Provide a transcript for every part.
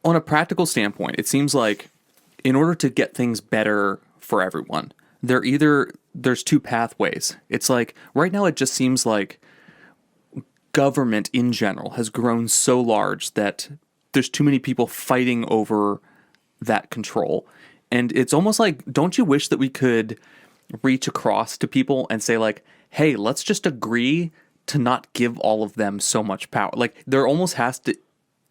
on a practical standpoint, it seems like in order to get things better for everyone, there's two pathways. It's like right now it just seems like government in general has grown so large that there's too many people fighting over that control. And it's almost like, don't you wish that we could reach across to people and say like, hey, let's just agree to not give all of them so much power. Like there almost has to,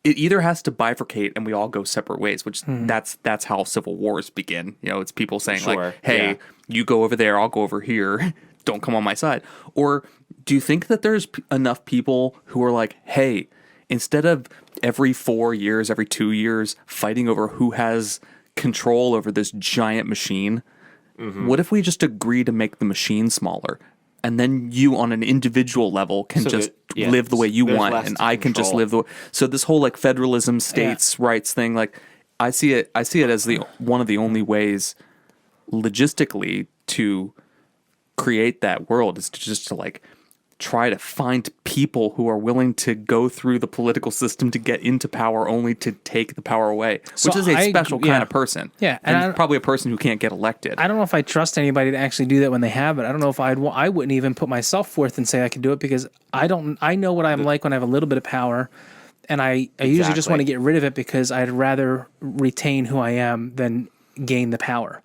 it either has to bifurcate and we all go separate ways, which that's how civil wars begin. You know, it's people saying like, hey, you go over there, I'll go over here. Don't come on my side. Or do you think that there's enough people who are like, hey, instead of every 4 years, every 2 years fighting over who has control over this giant machine, what if we just agree to make the machine smaller? And then you on an individual level can live the way you want, and I can just live the way. So this whole like federalism, states' rights thing, like I see it as one of the only ways logistically to create that world is to like try to find people who are willing to go through the political system to get into power only to take the power away, which is a special kind of person. Yeah. And probably a person who can't get elected. I don't know if I trust anybody to actually do that when they have it. I don't know if I wouldn't even put myself forth and say I could do it because I know what I'm like when I have a little bit of power, and I usually just want to get rid of it because I'd rather retain who I am than gain the power.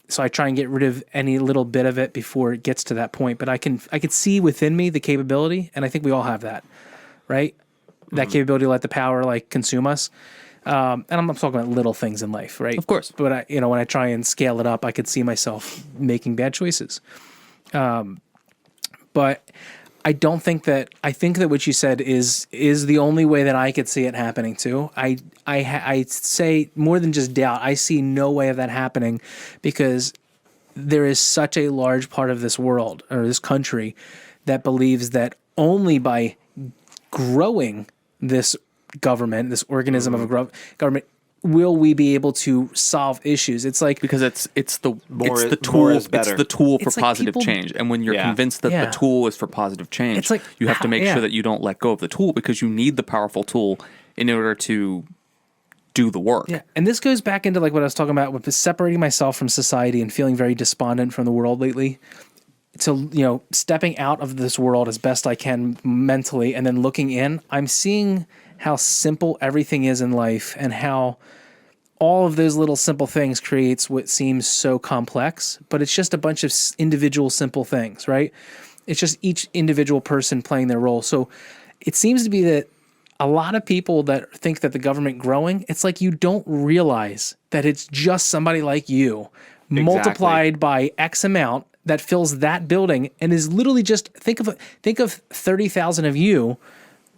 So I try and get rid of any little bit of it before it gets to that point. But I could see within me the capability, and I think we all have that, right? That capability to let the power like consume us. And I'm not talking about little things in life, right? Of course. But when I try and scale it up, I could see myself making bad choices. But I don't think that. I think that what you said is the only way that I could see it happening too. I say more than just doubt. I see no way of that happening because there is such a large part of this world or this country that believes that only by growing this government, this organism of a government, will we be able to solve issues. It's like because it's the tool for positive change, and when you're convinced that the tool is for positive change, it's like, you have to make sure that you don't let go of the tool because you need the powerful tool in order to do the work. Yeah, and this goes back into like what I was talking about with separating myself from society and feeling very despondent from the world lately. To stepping out of this world as best I can mentally, and then looking in, I'm seeing how simple everything is in life and how all of those little simple things creates what seems so complex, but it's just a bunch of individual simple things, right? It's just each individual person playing their role. So it seems to be that a lot of people that think that the government growing, it's like you don't realize that it's just somebody like you multiplied by X amount that fills that building and is literally just think of 30,000 of you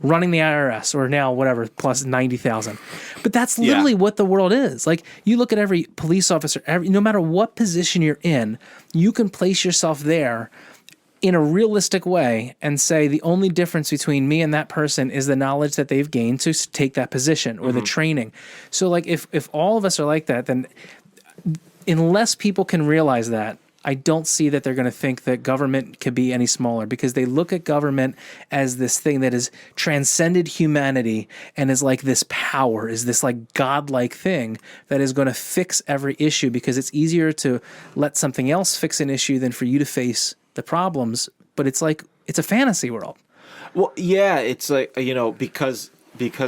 running the IRS or now whatever plus 90,000. But that's literally what the world is. Like you look at every police officer, no matter what position you're in, you can place yourself there in a realistic way and say the only difference between me and that person is the knowledge that they've gained to take that position or the training. So like if all of us are like that, then unless people can realize that, I don't see that they're going to think that government could be any smaller because they look at government as this thing that has transcended humanity and is like this power, is this like godlike thing that is going to fix every issue because it's easier to let something else fix an issue than for you to face the problems. But it's like, it's a fantasy world. Well, yeah, it's like, because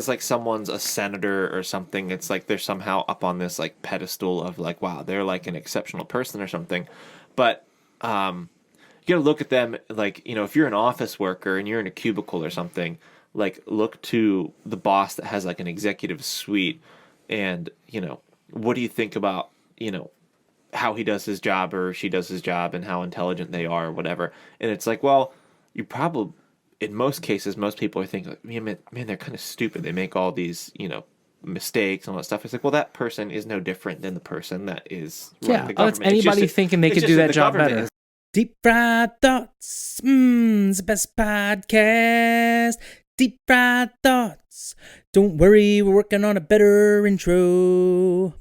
like someone's a senator or something, it's like they're somehow up on this like pedestal of like, wow, they're like an exceptional person or something. But you got to look at them like, if you're an office worker and you're in a cubicle or something, like look to the boss that has like an executive suite and, what do you think about, how he does his job or she does his job and how intelligent they are or whatever. And it's like, well, you probably, in most cases, most people are thinking, like, man, they're kind of stupid. They make all these, mistakes and all that stuff. It's like, well, that person is no different than the person that is running the government. It's anybody thinking they could do that job better. Deep Fried Thoughts, it's the best podcast. Deep Fried Thoughts. Don't worry, we're working on a better intro.